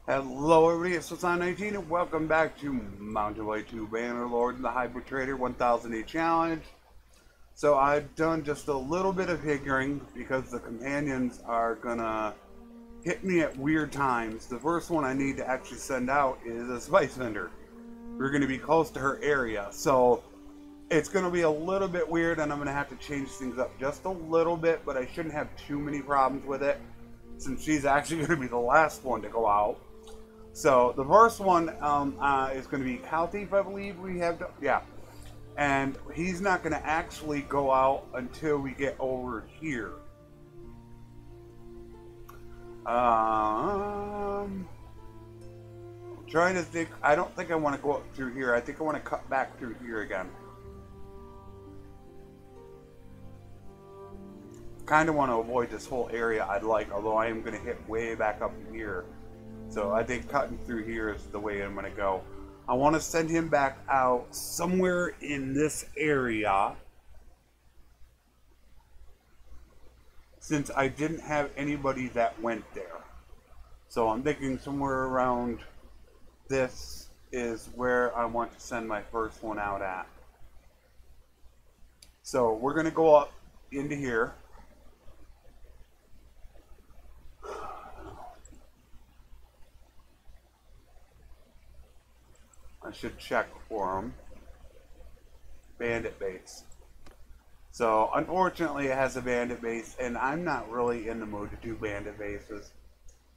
Hello everybody, it's Flesson19 and welcome back to Mountain Blade 2 Bannerlord and the Hybrid Trader 1008 Challenge. So I've done just a little bit of figuring because the companions are gonna hit me at weird times. The first one I need to actually send out is a spice vendor. We're gonna be close to her area, so it's gonna be a little bit weird and I'm gonna have to change things up just a little bit, but I shouldn't have too many problems with it since she's actually gonna be the last one to go out. So the first one is going to be Cow Thief, I believe we have. Yeah, and he's not going to actually go out until we get over here. I'm trying to think. I don't think I want to go up through here. I think I want to cut back through here again. Kind of want to avoid this whole area. I'd like, although I am going to hit way back up here. So I think cutting through here is the way I'm going to go. I want to send him back out somewhere in this area. Since I didn't have anybody that went there. So I'm thinking somewhere around this is where I want to send my first one out at. So we're going to go up into here. I should check for them. Bandit base. So unfortunately it has a bandit base and I'm not really in the mood to do bandit bases.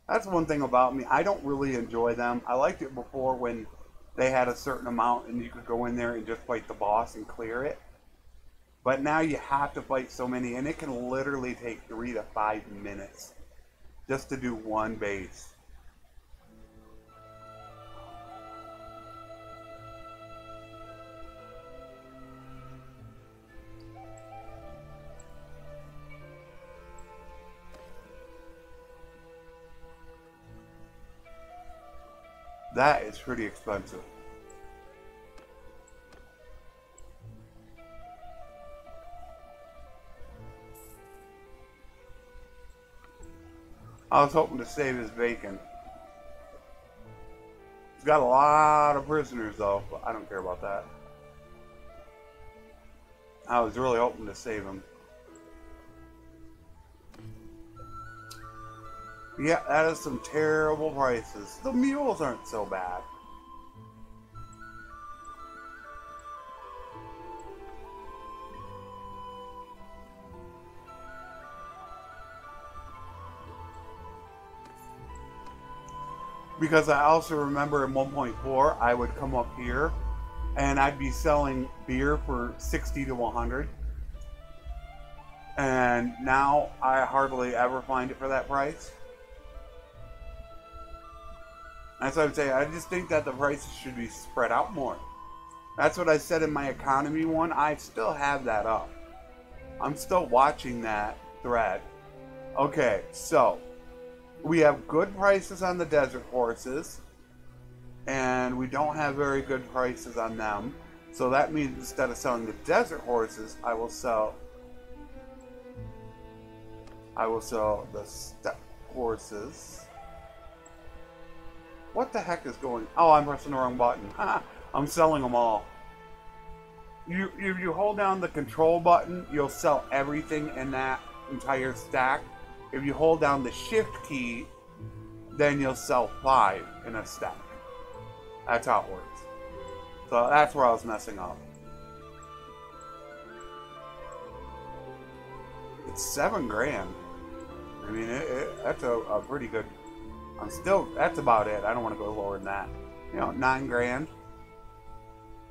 That's one thing about me. I don't really enjoy them. I liked it before when they had a certain amount and you could go in there and just fight the boss and clear it. But now you have to fight so many and it can literally take 3 to 5 minutes just to do one base. That is pretty expensive. I was hoping to save his bacon. He's got a lot of prisoners though, but I don't care about that. I was really hoping to save him. Yeah, that is some terrible prices. The mules aren't so bad. Because I also remember in 1.4, I would come up here and I'd be selling beer for 60 to 100. And now I hardly ever find it for that price. That's what I'm saying. I just think that the prices should be spread out more. That's what I said in my economy one. I still have that up. I'm still watching that thread. Okay, so we have good prices on the desert horses. And we don't have very good prices on them. So that means instead of selling the desert horses, I will sell the steppe horses. What the heck is going? Oh, I'm pressing the wrong button. I'm selling them all. If you hold down the control button, you'll sell everything in that entire stack. If you hold down the shift key, then you'll sell 5 in a stack. That's how it works. So that's where I was messing up. It's 7 grand. I mean, that's a pretty good. That's about it. I don't want to go lower than that. You know, 9 grand.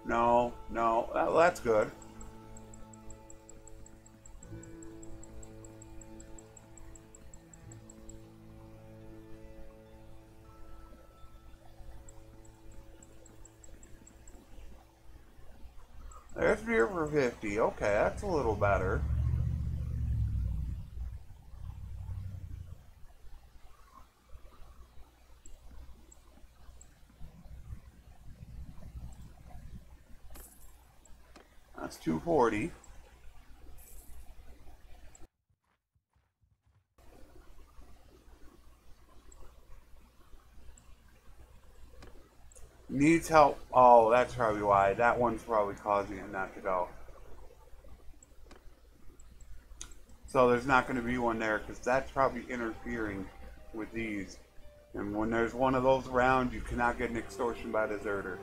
No, that's good. There's beer for 50. Okay, that's a little better. That's 240. Needs help. Oh, that's probably why. That one's probably causing it not to go. So there's not going to be one there because that's probably interfering with these. And when there's one of those around, you cannot get an extortion by deserter.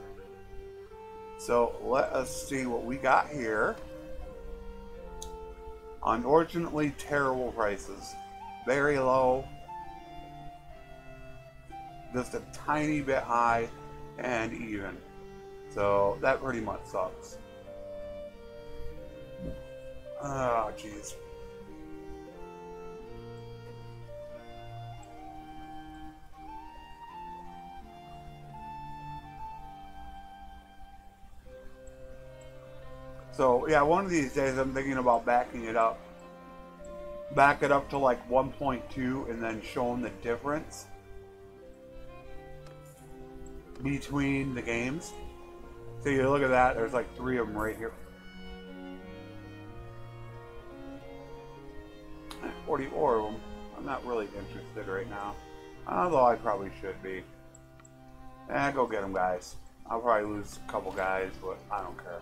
So let us see what we got here. Unfortunately, terrible prices. Very low. Just a tiny bit high and even. So that pretty much sucks. Oh, jeez. So yeah, one of these days I'm thinking about backing it up. Back it up to like 1.2 and then show them the difference between the games. So you look at that, there's like 3 of them right here. 44 of them. I'm not really interested right now. Although I probably should be. Go get them, guys. I'll probably lose a couple guys, but I don't care.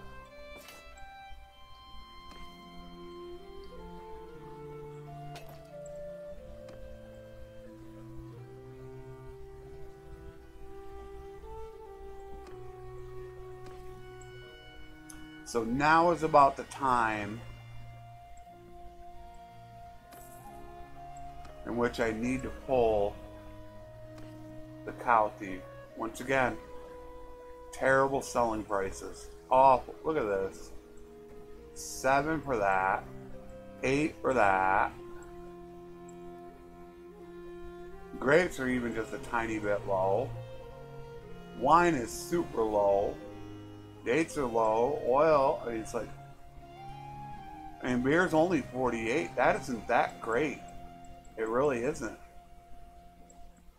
So now is about the time in which I need to pull the cow thief. Once again, terrible selling prices. Awful. Look at this. 7 for that. 8 for that. Grapes are even just a tiny bit low. Wine is super low. Dates are low. Oil, I mean, it's like, and beer's only 48. That isn't that great. It really isn't.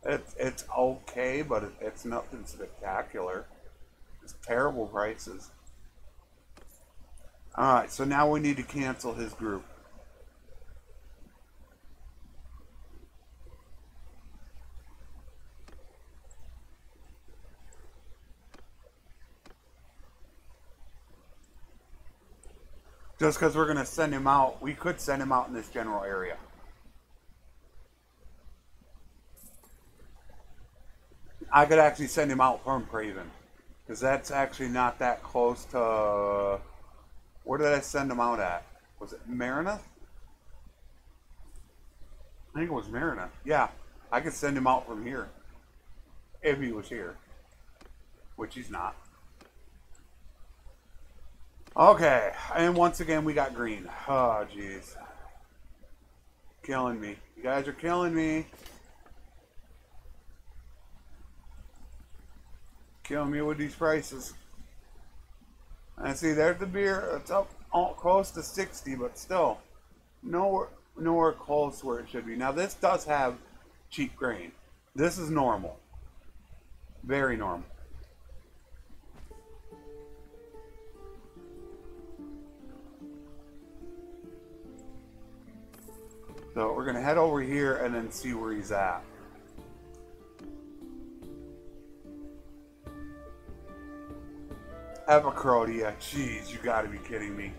It's okay, but it's nothing spectacular. It's terrible prices. Alright, so now we need to cancel his group. Just because we're going to send him out, we could send him out in this general area. I could actually send him out from Craven. Because that's actually not that close to... Where did I send him out at? Was it Marineth? I think it was Marineth. Yeah, I could send him out from here. If he was here. Which he's not. Okay, and once again we got green. Oh, jeez. Killing me. You guys are killing me. Killing me with these prices. And see, there's the beer. It's up close to 60, but still nowhere close where it should be. Now this does have cheap grain. This is normal. Very normal. So we're going to head over here and then see where he's at. Epicrodia, jeez, you got to be kidding me.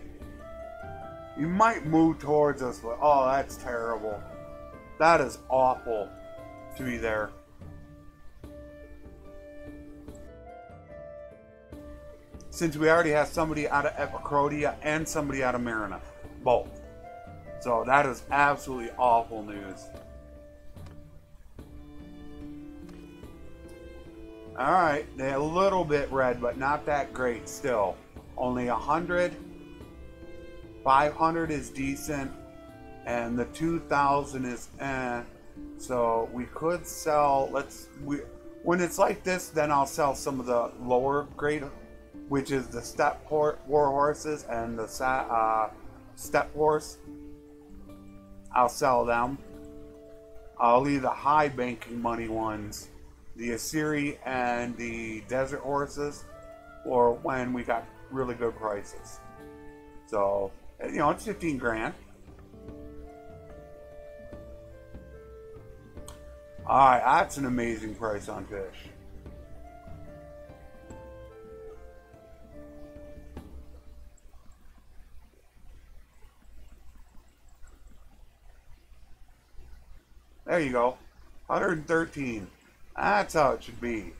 You might move towards us, but oh, that's terrible. That is awful to be there. Since we already have somebody out of Epicrodia and somebody out of Marineth, both. So that is absolutely awful news. Alright, they're a little bit red, but not that great still. Only 100. 500 is decent. And the 2,000 is eh. So we could sell, when it's like this, then I'll sell some of the lower grade, which is the step war horses and the step horse. I'll sell them. I'll leave the high banking money ones, the Assyri and the desert horses, or when we got really good prices. So, you know, it's 15 grand. Alright, that's an amazing price on fish. There you go. 113. That's how it should be.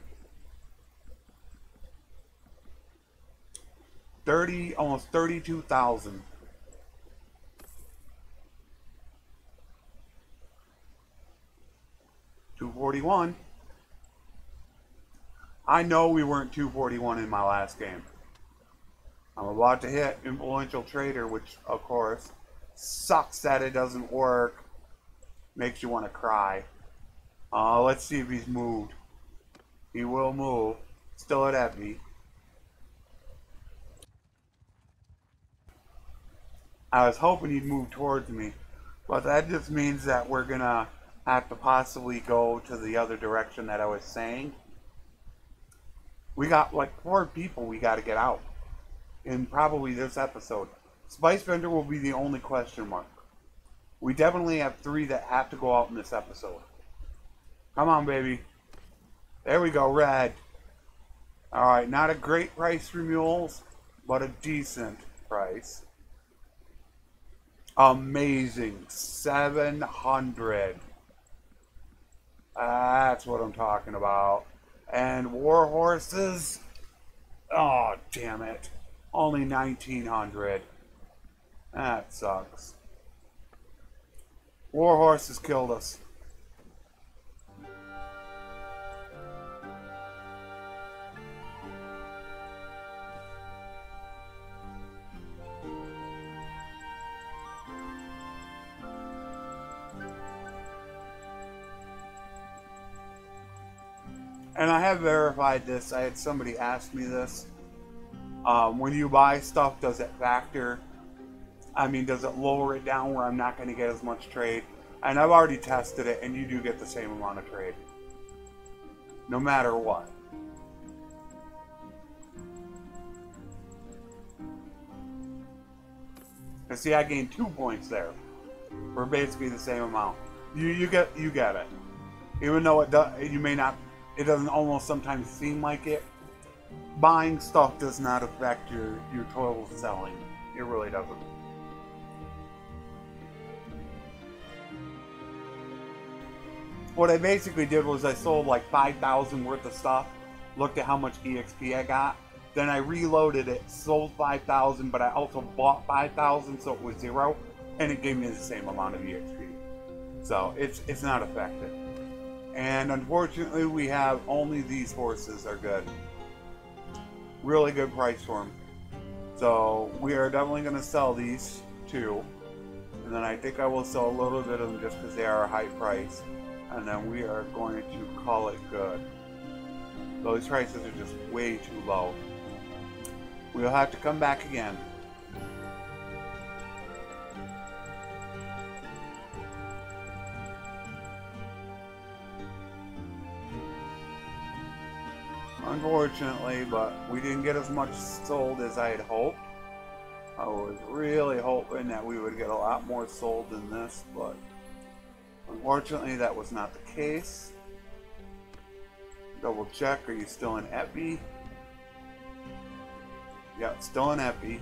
30, almost 32,000. $241. I know we weren't 241 in my last game. I'm about to hit Influential Trader, which, of course, sucks that it doesn't work. Makes you want to cry. Let's see if he's moved. He will move. Still at me. I was hoping he'd move towards me, but that just means that we're gonna have to possibly go to the other direction that I was saying. We got like 4 people we got to get out in probably this episode. Spice Vendor will be the only question mark. We definitely have 3 that have to go out in this episode. Come on, baby. There we go, red. Alright, not a great price for mules, but a decent price. Amazing. 700. That's what I'm talking about. And war horses. Oh, damn it. Only 1,900. That sucks. War horses killed us. And I have verified this. I had somebody ask me this. When you buy stuff, does it factor? I mean, does it lower it down where I'm not going to get as much trade? And I've already tested it, and you do get the same amount of trade. No matter what. And see, I gained 2 points there. For basically the same amount. You get it. Even though it does, you may not. It doesn't almost sometimes seem like it. Buying stuff does not affect your total selling. It really doesn't. What I basically did was I sold like 5,000 worth of stuff, looked at how much EXP I got, then I reloaded it, sold 5,000, but I also bought 5,000, so it was 0, and it gave me the same amount of EXP. So it's not affected. And unfortunately, we have only these horses are good. Really good price for them. So we are definitely going to sell these 2. And then I think I will sell a little bit of them just because they are a high price. And then we are going to call it good. Those prices are just way too low. We'll have to come back again. Unfortunately, but we didn't get as much sold as I had hoped. I was really hoping that we would get a lot more sold than this, but unfortunately that was not the case. Double check, are you still in Epi? Yeah, still in Epi.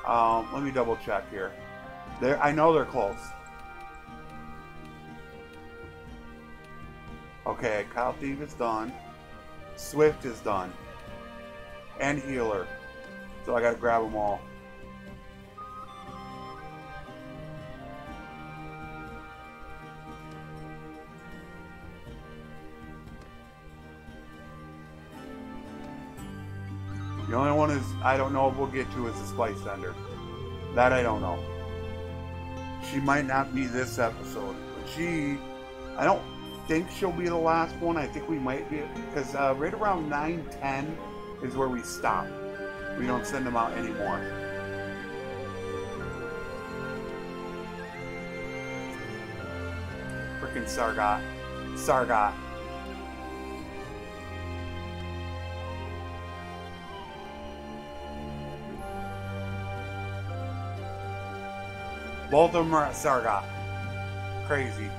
Let me double check here. I know they're close. Okay, Kyle Thief is done. Swift is done. And Healer. So I gotta grab them all. The only one is I don't know if we'll get to is the Spice Vendor. That I don't know. She might not be this episode. But I don't think she'll be the last one. I think we might be, because right around 9-10 is where we stop. We don't send them out anymore. Frickin' Sargot. Sargot. Both of them are at Sargot. Crazy.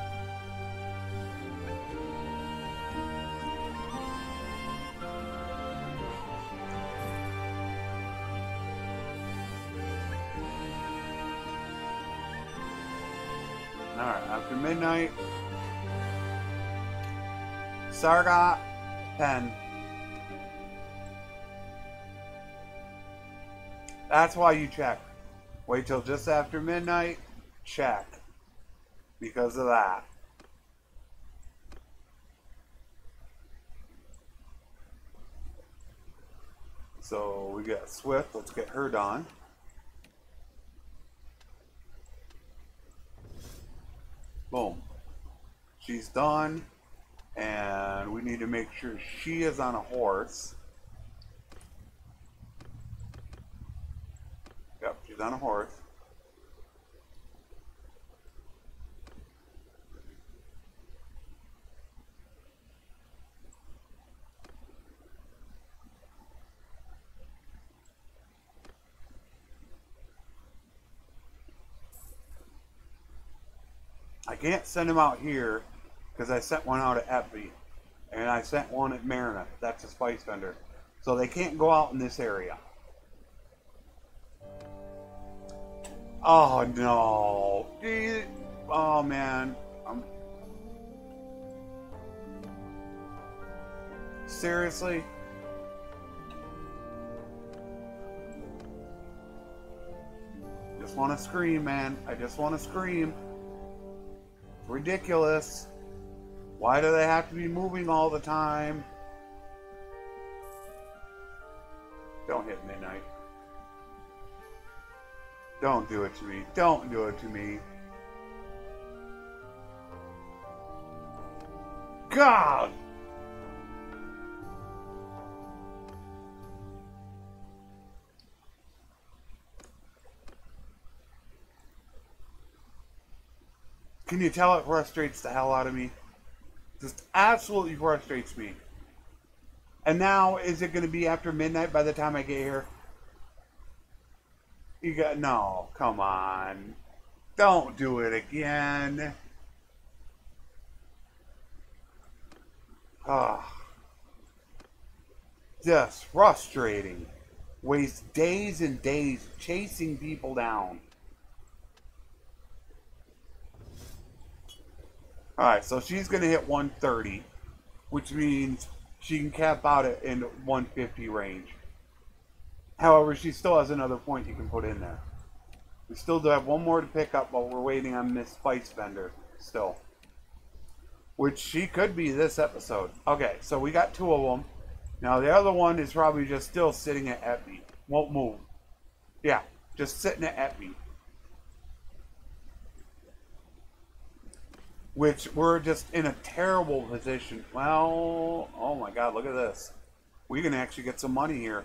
Alright, after midnight. Sarga, 10. That's why you check. Wait till just after midnight, check. Because of that. So we got Swift, let's get her done. Boom. She's done. And we need to make sure she is on a horse. Yep, she's on a horse. I can't send him out here because I sent one out at Epby. And I sent one at Marina. That's a spice vendor. So they can't go out in this area. Oh no. Oh man. Seriously? Just want to scream, man. I just want to scream. It's ridiculous. Why do they have to be moving all the time? Don't hit midnight. Don't do it to me. Don't do it to me. God! Can you tell it frustrates the hell out of me? Just absolutely frustrates me. And now, is it going to be after midnight by the time I get here? You got, no, come on. Don't do it again. Ah. Just frustrating. Waste days and days chasing people down. Alright, so she's going to hit 130, which means she can cap out it in 150 range. However, she still has another point you can put in there. We still do have one more to pick up while we're waiting on Miss Spice Vendor still. Which she could be this episode. Okay, so we got 2 of them. Now the other one is probably just still sitting at Epby. Won't move. Yeah, just sitting at Epby. Which we're just in a terrible position. Well, oh my God, look at this. We can actually get some money here.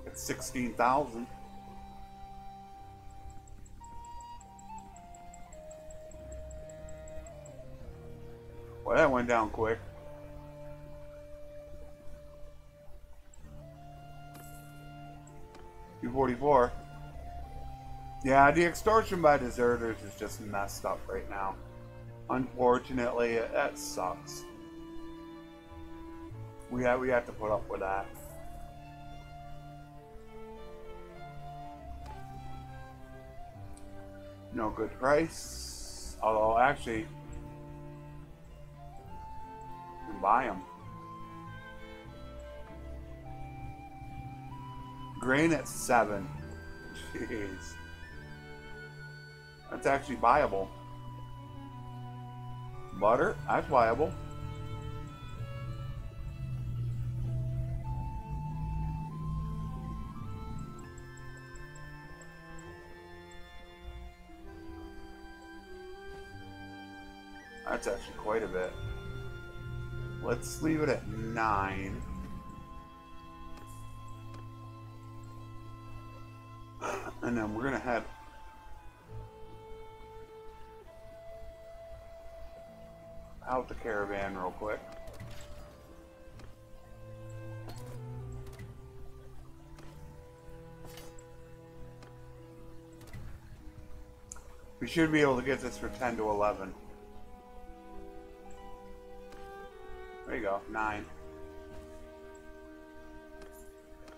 It's 16,000. Well, that went down quick. $244. Yeah, the extortion by deserters is just messed up right now. Unfortunately, that sucks. We have to put up with that. No good price. Although, actually, you can buy them. Grain at 7. Jeez. That's actually viable. Butter, that's viable. That's actually quite a bit. Let's leave it at 9. And then we're gonna head out the caravan real quick. We should be able to get this for 10 to 11. There you go, 9.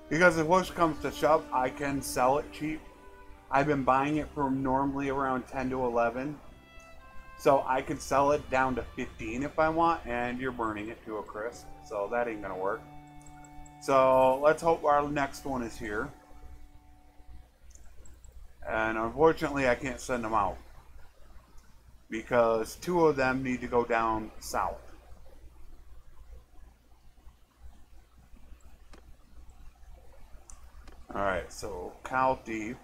Because if push comes to shove, I can sell it cheap. I've been buying it for normally around 10 to 11. So I could sell it down to 15 if I want, and you're burning it to a crisp. So that ain't gonna work. So let's hope our next one is here. And unfortunately I can't send them out, because 2 of them need to go down south. Alright, so cow thief.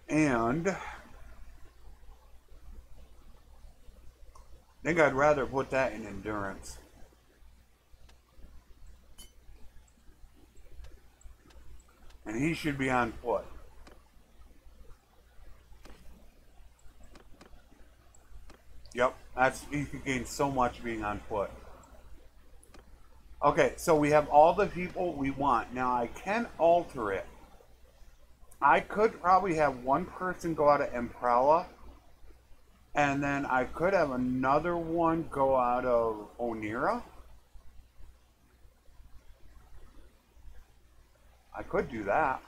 And I think I'd rather put that in endurance. And he should be on foot. Yep, he could gain so much being on foot. Okay, so we have all the people we want. Now I can alter it. I could probably have one person go out of Imprella, and then I could have another one go out of Onira. I could do that.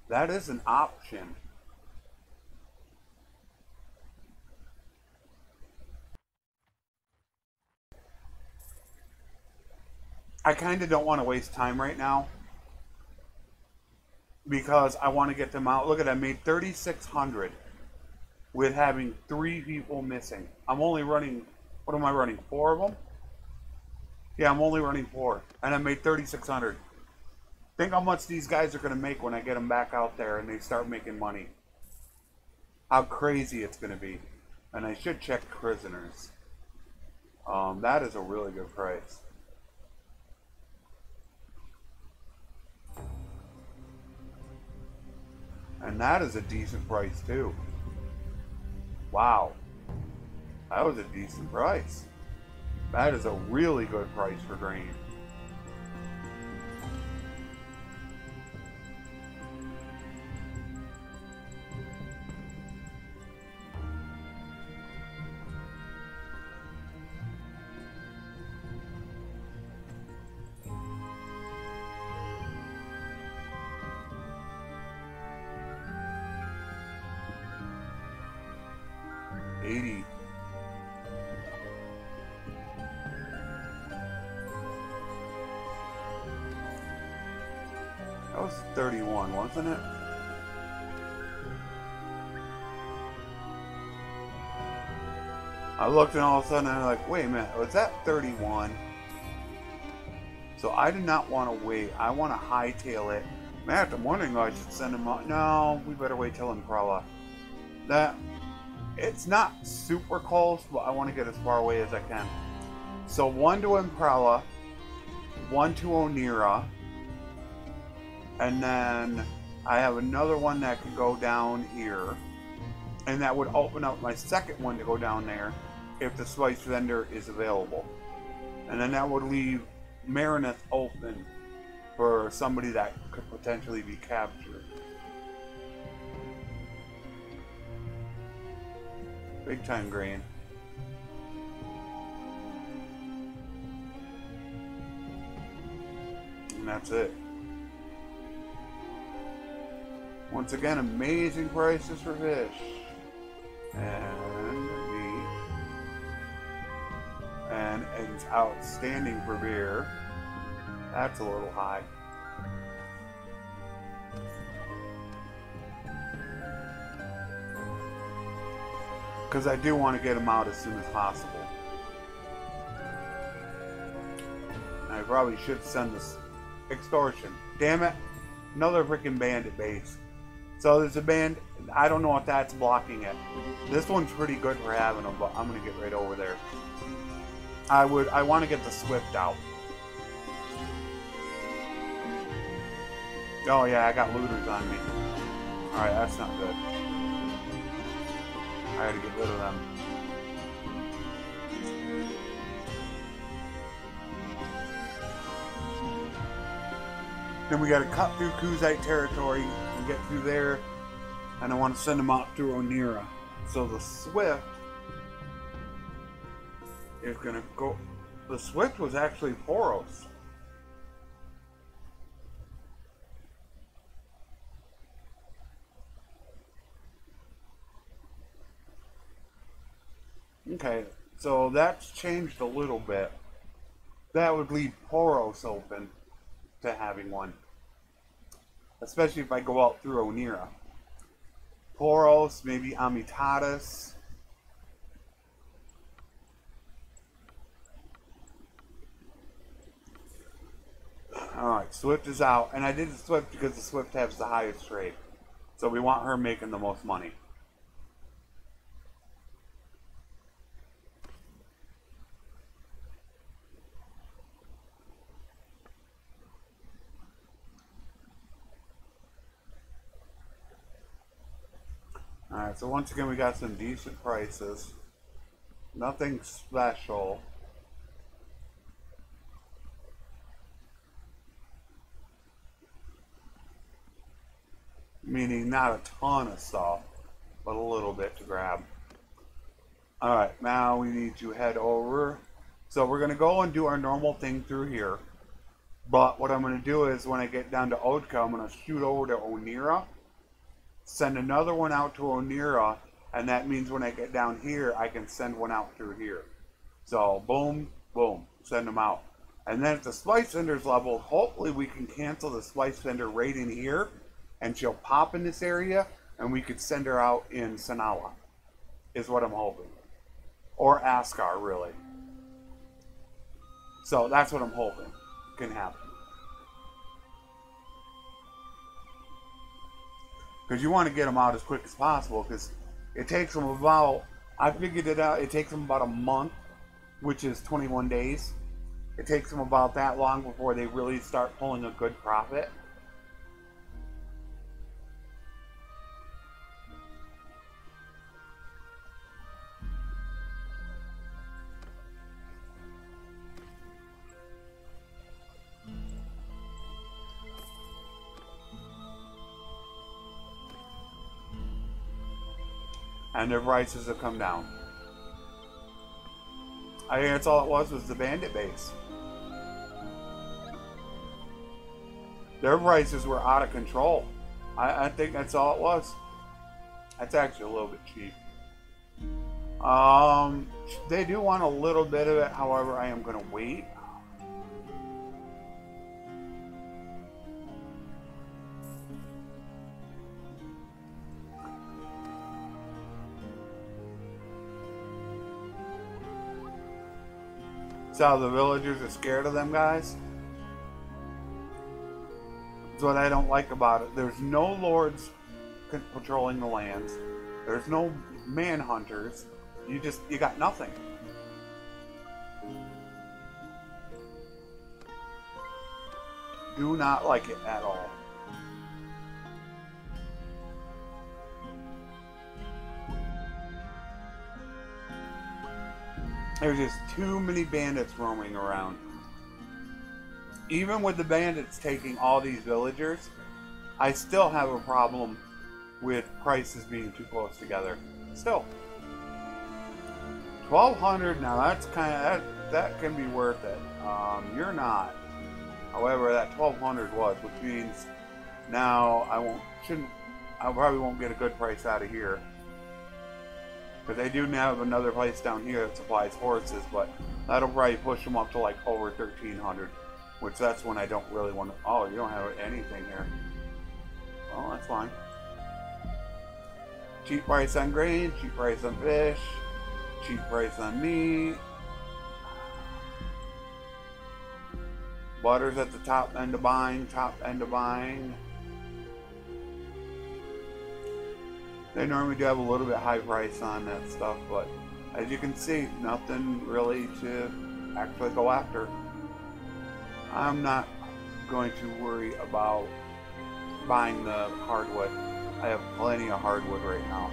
That is an option. I kind of don't want to waste time right now, because I want to get them out. Look at that, I made 3,600 with having 3 people missing. I'm only running, what am I running, 4 of them? Yeah, I'm only running 4, and I made 3,600. Think how much these guys are going to make when I get them back out there and they start making money. How crazy it's going to be. And I should check prisoners. That is a really good price. And that is a decent price too. Wow. That was a decent price. That is a really good price for grain. That was 31, wasn't it? I looked and all of a sudden I'm like, wait a minute, was that 31? So I do not want to wait. I want to hightail it. Matt, I'm wondering if I should send him out. No, we better wait till Imprella. It's not super close, but I want to get as far away as I can. So 1 to Imprella, 1 to Onira, and then I have another one that could go down here, and that would open up my second one to go down there if the spice vendor is available. And then that would leave Marineth open for somebody that could potentially be captured. Big time grain. And that's it. Once again, amazing prices for fish. And meat. And it's outstanding for beer. That's a little high. Because I do want to get them out as soon as possible. I probably should send this extortion. Damn it. Another freaking bandit base. So there's a band. I don't know if that's blocking it. This one's pretty good for having them, but I'm going to get right over there. I want to get the Swift out. Oh yeah, I got looters on me. Alright, that's not good. I gotta get rid of them. Then we gotta cut through Kuzite territory and get through there. And I want to send them out through Onira. So the Swift is gonna go. The Swift was actually Poros. Okay, so that's changed a little bit. That would leave Poros open to having one. Especially if I go out through Onira. Poros, maybe Amitatis. Alright, Swift is out. And I did the Swift because the Swift has the highest trade. So we want her making the most money. Alright, so once again we got some decent prices. Nothing special. Meaning not a ton of stuff, but a little bit to grab. Alright, now we need to head over. So we're going to go and do our normal thing through here. But what I'm going to do is when I get down to Odka, I'm going to shoot over to Onira. Send another one out to Onira. And that means when I get down here, I can send one out through here. So boom, boom, send them out. And then at the Spice Vendors level, hopefully we can cancel the Spice Vendor right in here. And she'll pop in this area, and we could send her out in Sanala, is what I'm hoping. Or Askar, really. So that's what I'm hoping can happen. Because you want to get them out as quick as possible, because it takes them about, I figured it out, it takes them about a month, which is 21 days. It takes them about that long before they really start pulling a good profit. And their prices have come down. I think that's all it was the bandit base. Their prices were out of control. I think that's all it was. That's actually a little bit cheap. They do want a little bit of it, however, I am going to wait. So the villagers are scared of them guys. That's what I don't like about it. There's no lords patrolling the lands. There's no manhunters. You got nothing. Do not like it at all. There's just too many bandits roaming around. Even with the bandits taking all these villagers, I still have a problem with prices being too close together. Still. 1,200, now that's kind of, that can be worth it. You're not. However, that 1,200 was, which means now I probably won't get a good price out of here. Because they do have another place down here that supplies horses, but that'll probably push them up to like over 1,300, which that's when I don't really want to. Oh, you don't have anything here. Well, that's fine. Cheap price on grain, cheap price on fish, cheap price on meat. Butter's at the top end of buying, They normally do have a little bit high price on that stuff, but as you can see, nothing really to actually go after. I'm not going to worry about buying the hardwood. I have plenty of hardwood right now.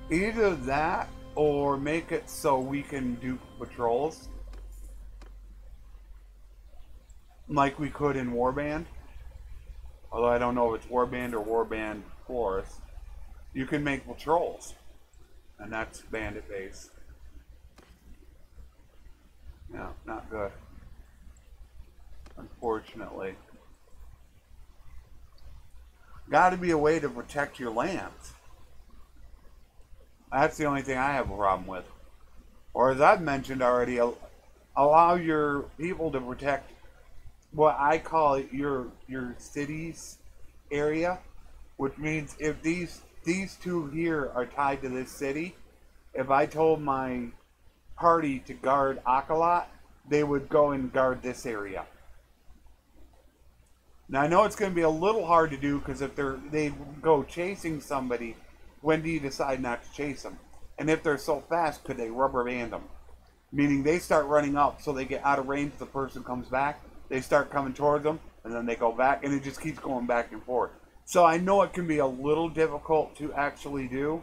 Either that or make it so we can do patrols like we could in Warband. Although I don't know if it's Warband or Warband Force. You can make patrols. And that's bandit base. No, not good. Unfortunately. Got to be a way to protect your lands. That's the only thing I have a problem with. Or as I've mentioned already, allow your people to protect what I call it your city's area, which means if these two here are tied to this city, if I told my party to guard Akalot, they would go and guard this area. Now I know it's going to be a little hard to do because if they go chasing somebody, when do you decide not to chase them? And if they're so fast, could they rubber band them? Meaning they start running up so they get out of range, the person comes back, they start coming towards them, and then they go back, and it just keeps going back and forth. So I know it can be a little difficult to actually do.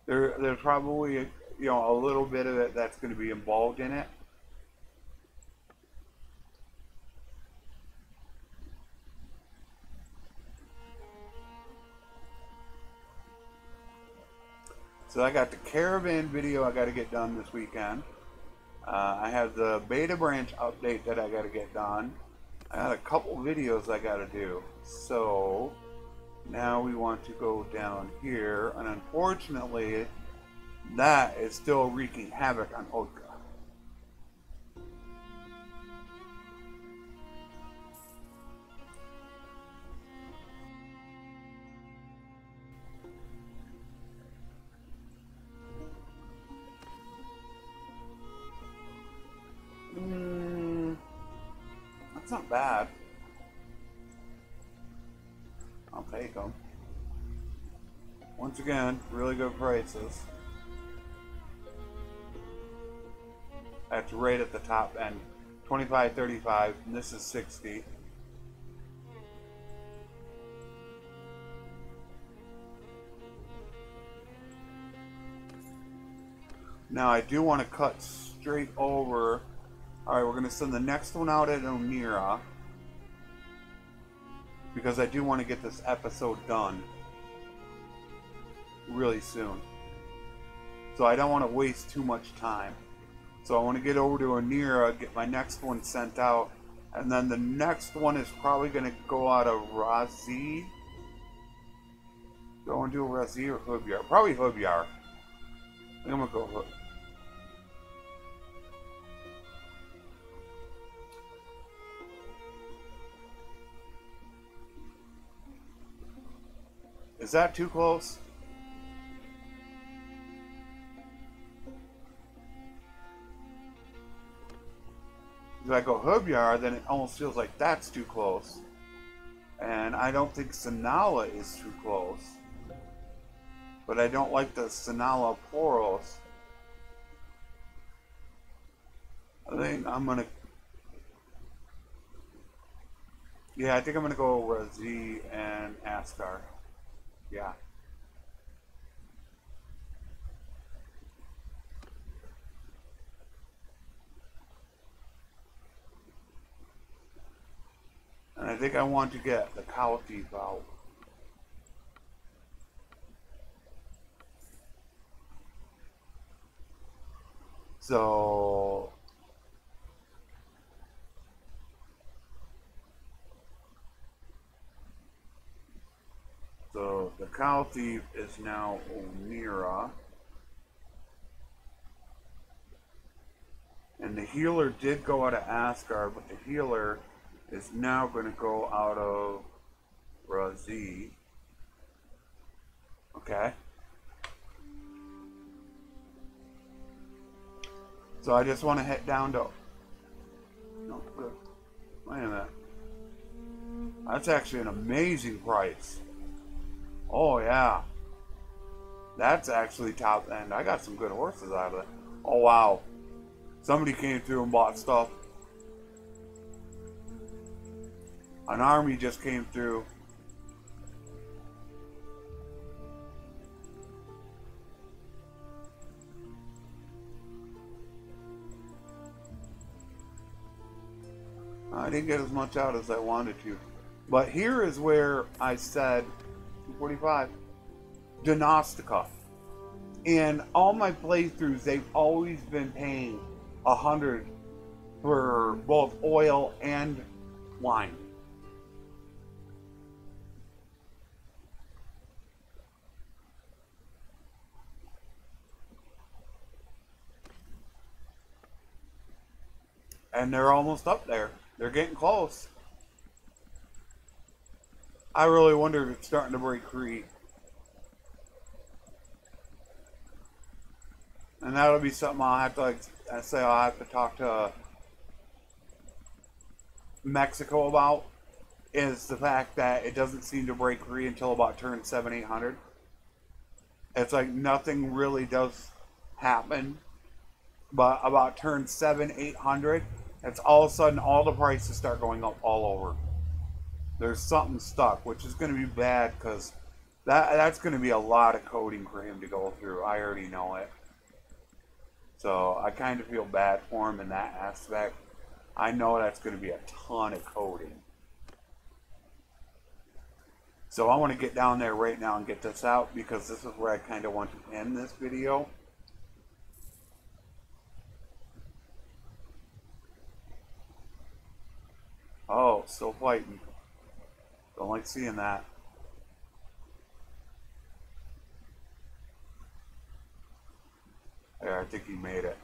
There's probably a little bit of it that's going to be involved in it. So I got the caravan video I got to get done this weekend. I have the beta branch update that I got to get done. I got a couple videos I got to do. So now we want to go down here, and unfortunately that is still wreaking havoc on Otka. That's not bad. I'll take them. Once again, really good prices. That's right at the top end. 25, 35, and this is 60. Now I do want to cut straight over. Alright, we're going to send the next one out at Onira, because I do want to get this episode done really soon. So I don't want to waste too much time. So I want to get over to Onira, get my next one sent out, and then the next one is probably going to go out of Razi. Do I want to do Razi or Hubyar? Probably Hubyar. I think I'm going to go Hubyar. Is that too close? If I go Hubyar, then it almost feels like that's too close. And I don't think Sanala is too close. But I don't like the Sanala Poros. I think I'm gonna... Yeah, I think I'm gonna go Razi and Askar. Yeah. And I think I want to get the cow thief out. So the cow thief is now Onira. And the healer did go out of Askar, but the healer is now going to go out of Razi. Okay. So I just want to head down to... No, wait a minute. That's actually an amazing price. Oh yeah. That's actually top end. I got some good horses out of it. Oh wow. Somebody came through and bought stuff. An army just came through. I didn't get as much out as I wanted to. But here is where I said 245. Donostica. In all my playthroughs, they've always been paying 100 for both oil and wine. And they're almost up there. They're getting close. I really wonder if it's starting to break free. And that'll be something I'll have to, like I say, I'll have to talk to Mexico about, is the fact that it doesn't seem to break free until about turn 700-800. It's like nothing really does happen, but about turn 700-800, it's all of a sudden all the prices start going up all over. There's something stuck, which is going to be bad, because that's going to be a lot of coding for him to go through. I already know it. So I kind of feel bad for him in that aspect. I know that's going to be a ton of coding. So I want to get down there right now and get this out, because this is where I kind of want to end this video. Oh, still fighting. Don't like seeing that. There, I think he made it.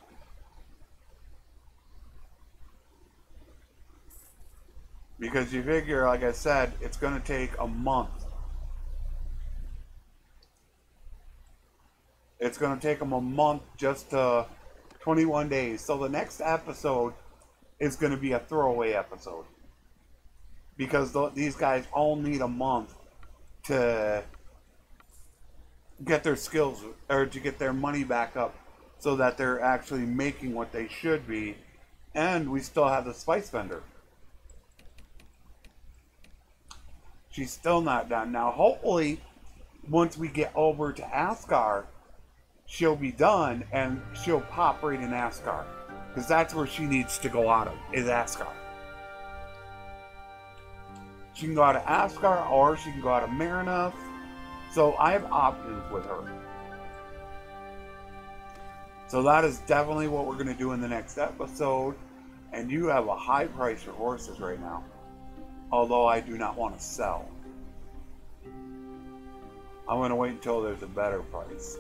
Because you figure, like I said, it's going to take a month. It's going to take them a month just to 21 days. So the next episode is going to be a throwaway episode. Because these guys all need a month to get their skills, or to get their money back up, so that they're actually making what they should be. And we still have the spice vendor. She's still not done. Now, hopefully, once we get over to Asgard, she'll be done, and she'll pop right in Asgard. Because that's where she needs to go out of, is Asgard. She can go out of Asgard, or she can go out of Marinus. So I have options with her. So that is definitely what we're going to do in the next episode. And you have a high price for horses right now. Although I do not want to sell. I'm going to wait until there's a better price.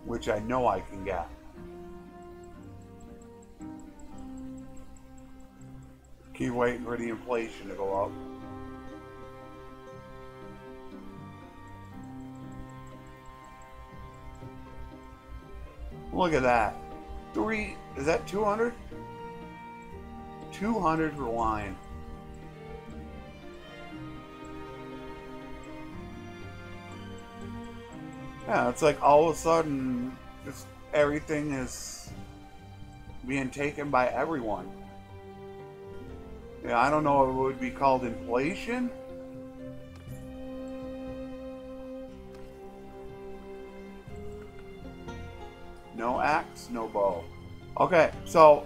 Which I know I can get. Keep waiting for the inflation to go up. Look at that. Is that 200? 200 for wine. Yeah, it's like all of a sudden, just everything is being taken by everyone. Yeah, I don't know if it would be called inflation. No axe, no bow. Okay, so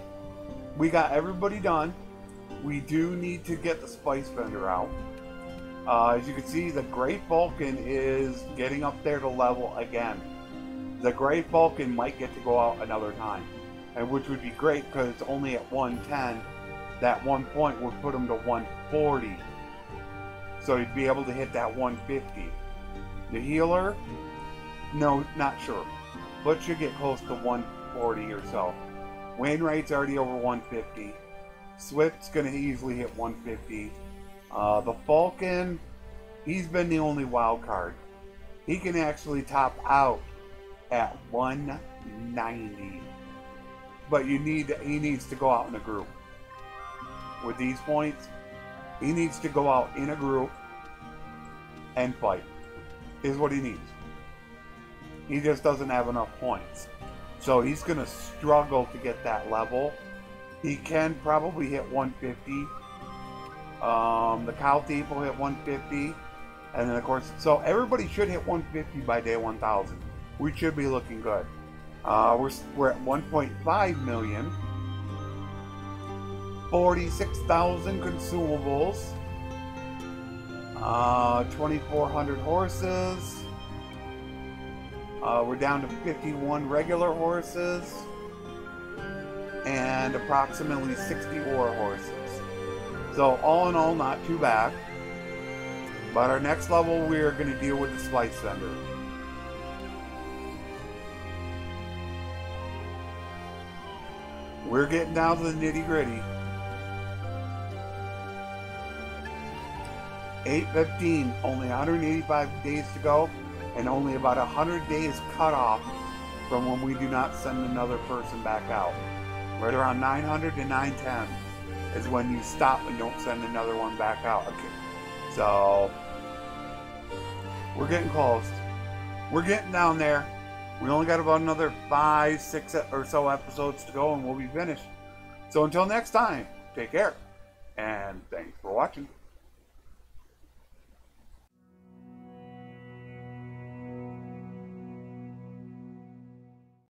we got everybody done. We do need to get the spice vendor out. As you can see, the Great Falcon is getting up there to level again. The Great Falcon might get to go out another time, and which would be great because it's only at 110. That 1 point would put him to 140. So he'd be able to hit that 150. The healer, no, not sure. But should get close to 140 or so. Wainwright's already over 150. Swift's going to easily hit 150. The Falcon, he's been the only wild card. He can actually top out at 190. But he needs to go out in a group. With these points, he needs to go out in a group and fight. Is what he needs. He just doesn't have enough points. So he's going to struggle to get that level. He can probably hit 150. The Cow Thief will hit 150. And then, of course, so everybody should hit 150 by day 1000. We should be looking good. We're at 1.5 million. 46,000 consumables. 2,400 horses. We're down to 51 regular horses. And approximately 60 war horses. So all in all, not too bad. But our next level, we are going to deal with the Splice Vendor. We're getting down to the nitty gritty. 8:15, only 185 days to go, and only about 100 days cut off from when we do not send another person back out. Right around 900 to 910 is when you stop and don't send another one back out. Okay. So we're getting close. We're getting down there. We only got about another 5, 6 or so episodes to go and we'll be finished. So until next time, take care and thanks for watching.